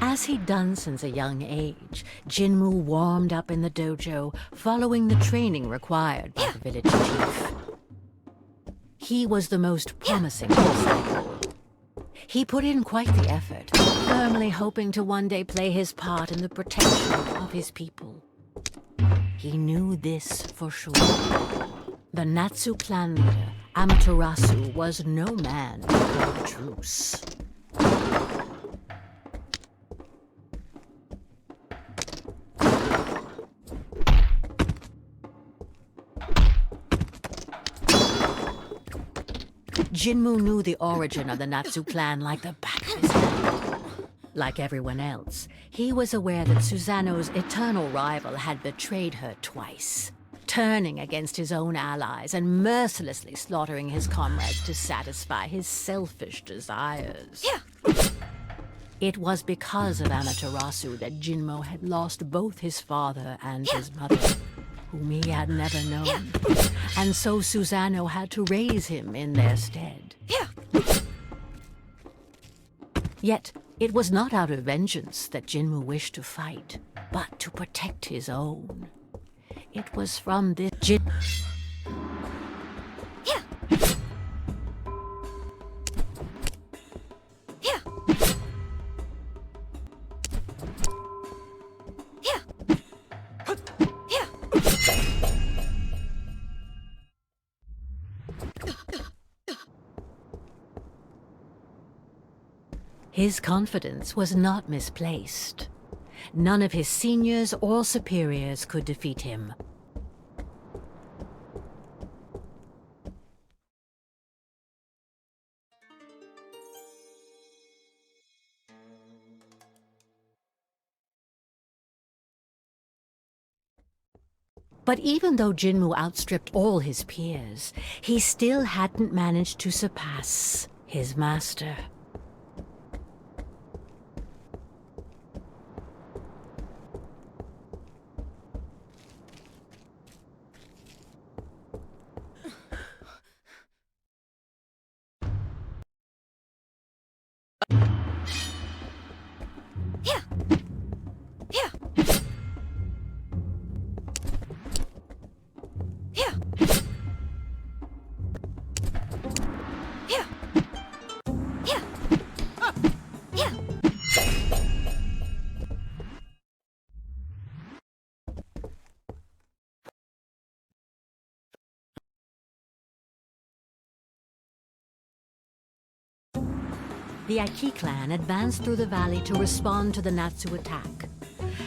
As he'd done since a young age, Jinmu warmed up in the dojo, following the training required by the village chief. He was the most promising disciple. He put in quite the effort, firmly hoping to one day play his part in the protection of his people. He knew this for sure. The Natsu clan leader, Amaterasu, was no man for a truce. Jinmu knew the origin of the Natsu clan like the back of his hand. Like everyone else, he was aware that Susanoo's eternal rival had betrayed her twice, turning against his own allies and mercilessly slaughtering his comrades to satisfy his selfish desires. It was because of Amaterasu that Jinmu had lost both his father and his mother, whom he had never known, and so Susanoo had to raise him in their stead. Yet, it was not out of vengeance that Jinmu wished to fight, but to protect his own. It was from this His confidence was not misplaced. None of his seniors or superiors could defeat him. But even though Jinmu outstripped all his peers, he still hadn't managed to surpass his master. The Aiki clan advanced through the valley to respond to the Natsu attack,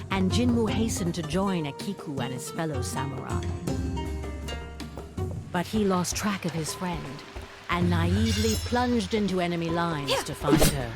and Jinmu hastened to join Akiku and his fellow samurai. But he lost track of his friend, and naively plunged into enemy lines to find her.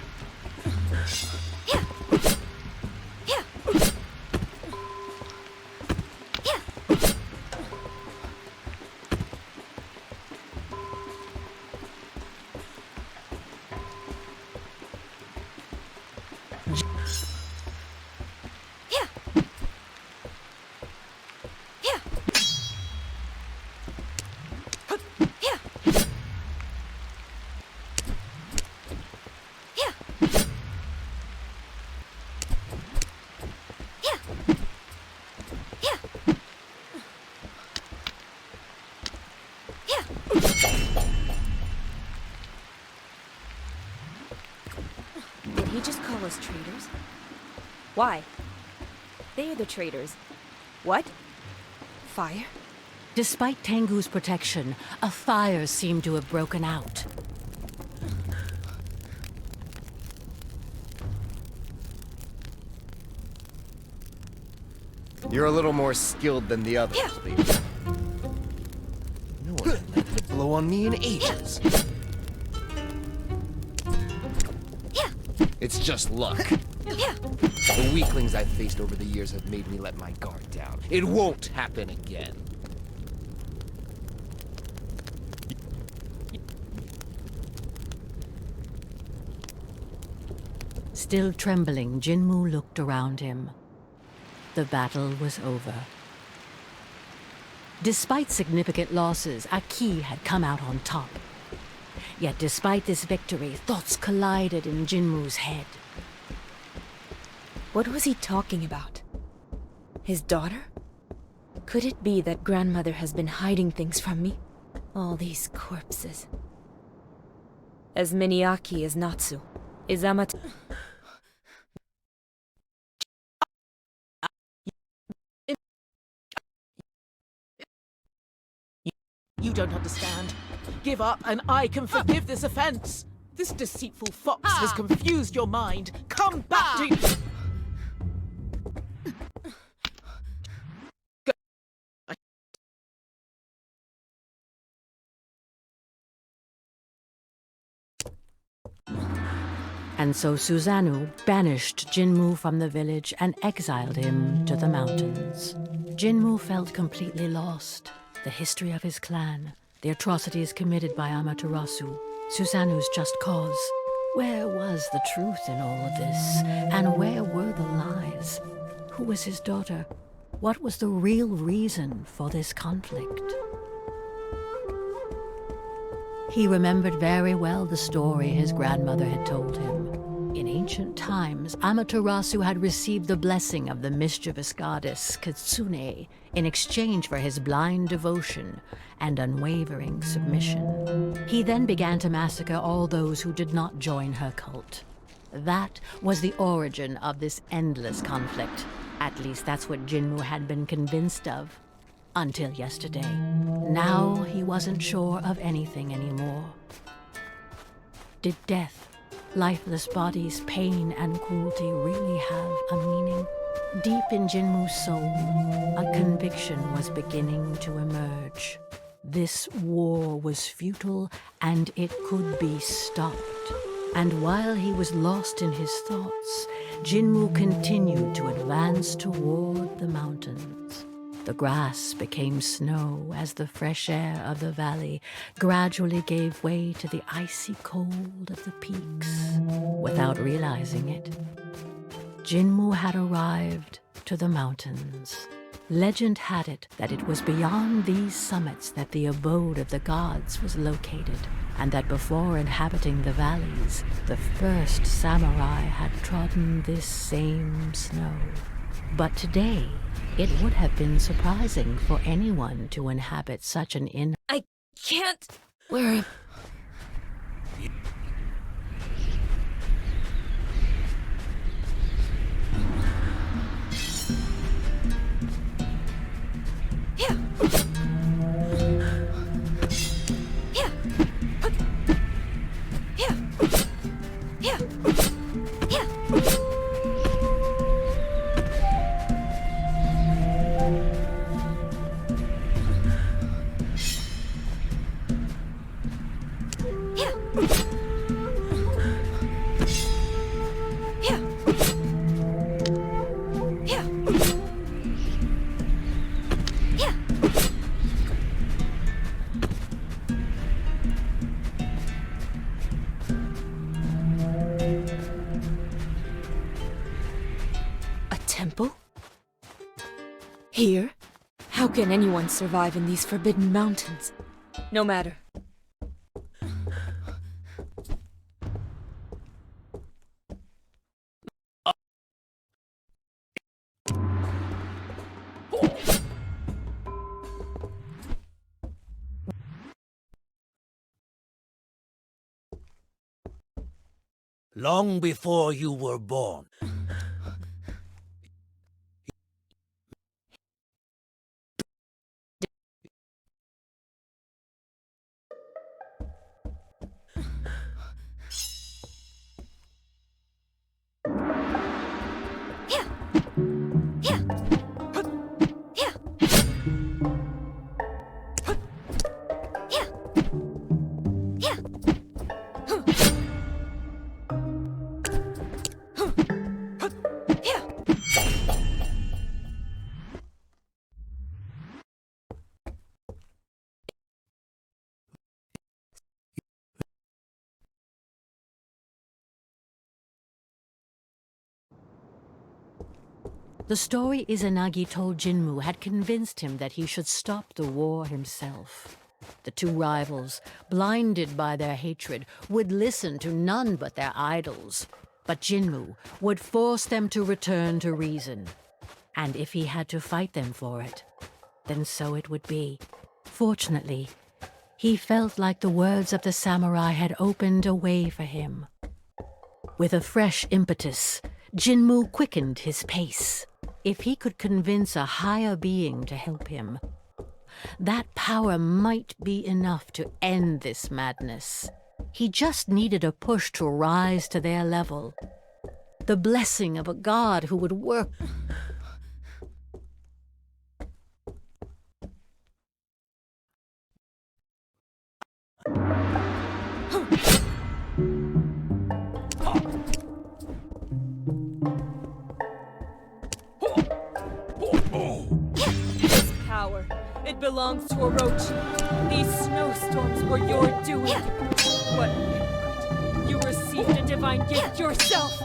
Did he just call us traitors? Why? They are the traitors. What? Fire? Despite Tengu's protection, a fire seemed to have broken out. You're a little more skilled than the others, Lee. No one had landed a blow on me in ages. It's just luck. The weaklings I've faced over the years have made me let my guard down. It won't happen again. Still trembling, Jinmu looked around him. The battle was over. Despite significant losses, Aki had come out on top. Yet despite this victory, thoughts collided in Jinwoo's head. What was he talking about? His daughter? Could it be that grandmother has been hiding things from me? All these corpses. As many Aki as Natsu. Is Amat... You don't understand. Give up, and I can forgive this offense. This deceitful fox has confused your mind. Come back to... And so Susanoo banished Jinwoo from the village and exiled him to the mountains. Jinwoo felt completely lost. The history of his clan, the atrocities committed by Amaterasu, Susanoo's just cause. Where was the truth in all of this? And where were the lies? Who was his daughter? What was the real reason for this conflict? He remembered very well the story his grandmother had told him. In ancient times, Amaterasu had received the blessing of the mischievous goddess Kitsune in exchange for his blind devotion and unwavering submission. He then began to massacre all those who did not join her cult. That was the origin of this endless conflict. At least that's what Jinwoo had been convinced of. Until yesterday. Now he wasn't sure of anything anymore. Did death, lifeless bodies, pain, and cruelty really have a meaning? Deep in Jinwoo's soul, a conviction was beginning to emerge. This war was futile, and it could be stopped. And while he was lost in his thoughts, Jinwoo continued to advance toward the mountains. The grass became snow as the fresh air of the valley gradually gave way to the icy cold of the peaks. Without realizing it, Jinwoo had arrived to the mountains. Legend had it that it was beyond these summits that the abode of the gods was located, and that before inhabiting the valleys, the first samurai had trodden this same snow. But today, it would have been surprising for anyone to inhabit such an I can't... Where... Yeah. Yeah. Yeah. Yeah. Yeah. Temple? Here? How can anyone survive in these forbidden mountains? No matter. Long before you were born. The story Izanagi told Jinmu had convinced him that he should stop the war himself. The two rivals, blinded by their hatred, would listen to none but their idols. But Jinmu would force them to return to reason. And if he had to fight them for it, then so it would be. Fortunately, he felt like the words of the samurai had opened a way for him. With a fresh impetus, Jinmu quickened his pace. If he could convince a higher being to help him, that power might be enough to end this madness. He just needed a push to rise to their level. The blessing of a god who would work. This power, it belongs to Orochi. These snowstorms were your doing. What a hypocrite. You received a divine gift yourself.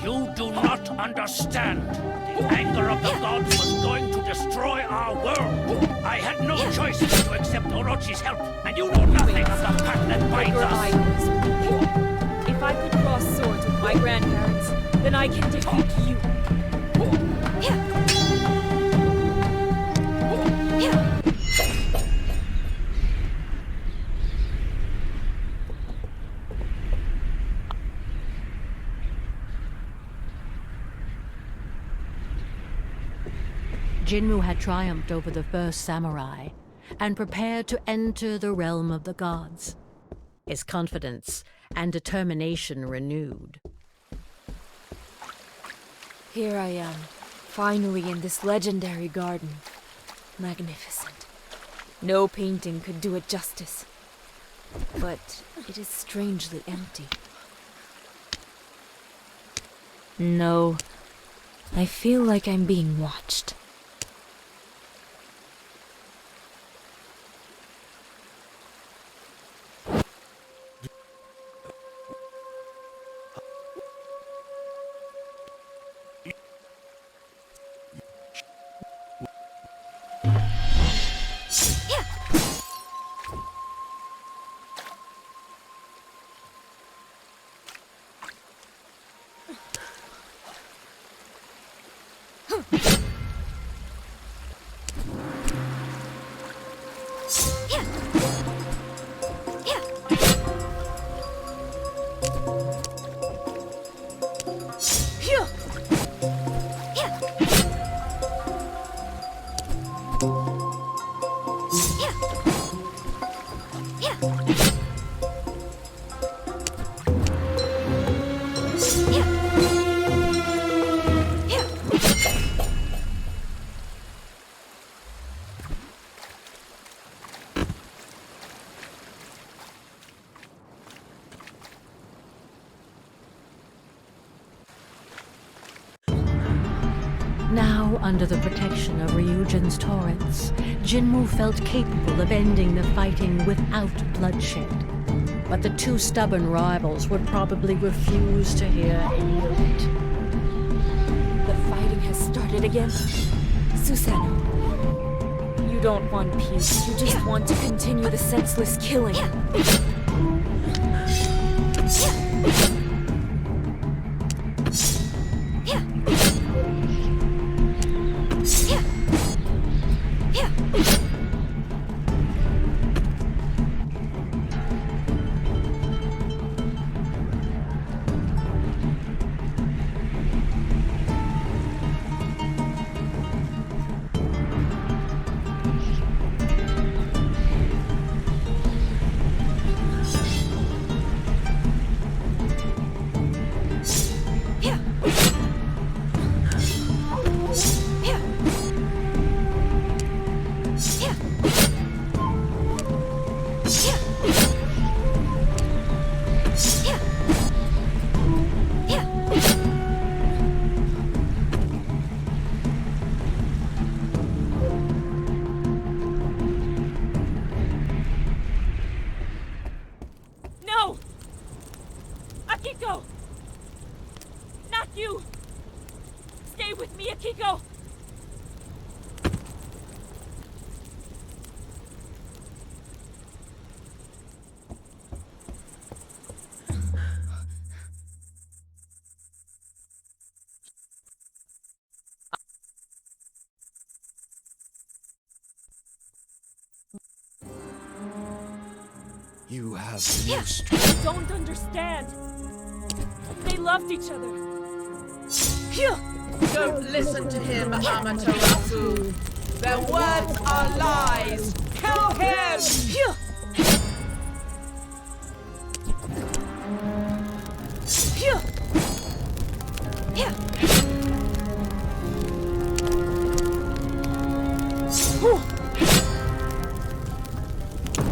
You do not understand. The anger of the gods was going to destroy our world. I had no choice but to accept Orochi's help, and you know nothing of the pact that binds Your us. idols. If I could cross swords with my grandparents, then I can defeat you. Jinmu had triumphed over the first samurai and prepared to enter the realm of the gods. His confidence and determination renewed. Here I am, finally in this legendary garden. Magnificent. No painting could do it justice. But it is strangely empty. No, I feel like I'm being watched. Now, under the protection of Ryujin's torrents, Jinmu felt capable of ending the fighting without bloodshed. But the two stubborn rivals would probably refuse to hear any of it. The fighting has started again. Susanoo, you don't want peace. You just want to continue the senseless killing. Akiko! Not you! Stay with me, Akiko! You have no strength. You don't understand. They loved each other. Don't listen to him, Amaterasu. Their words are lies. Kill him!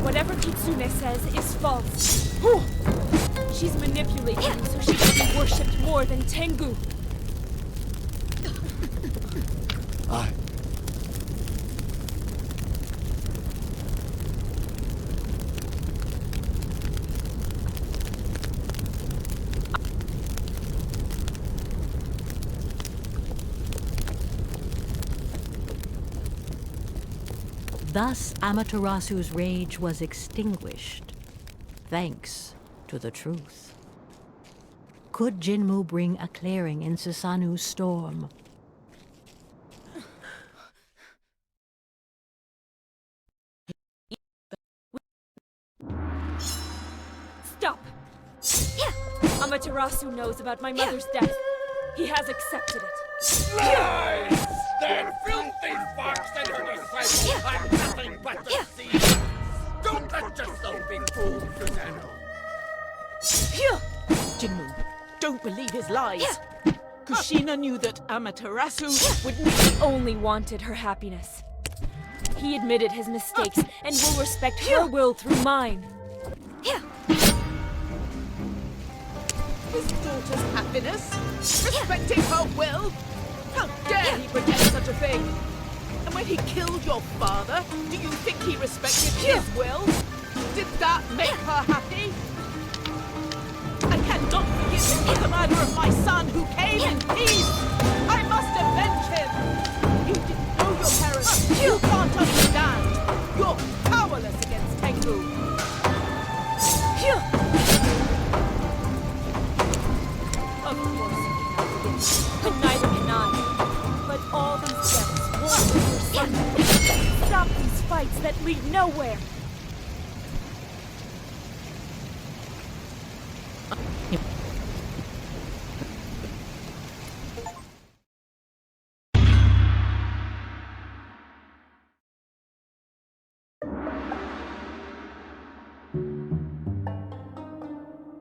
Whatever Kitsune says is false. She's manipulating you so she can be worshipped more than Tengu. Thus, Amaterasu's rage was extinguished, thanks to the truth. Could Jinmu bring a clearing in Susanu's storm? Stop! Amaterasu knows about my mother's death. He has accepted it. Lies! That filthy fox and her disciples are nothing but deceivers! Don't let yourself be fooled, Susano! Jinmu, don't believe his lies. Kushina knew that Amaterasu would never... He only wanted her happiness. He admitted his mistakes and will respect her will through mine. His daughter's happiness? Respecting her will? How dare he pretend such a thing? And when he killed your father, do you think he respected his will? Did that make her happy? I cannot forgive him for the murder of my son who came in peace! I must avenge him! You didn't know your parents! You can't understand! You're powerless against Tengu! Of course you cannot forgive me, and neither can I. But all these deaths war with your son. Stop these fights that lead nowhere.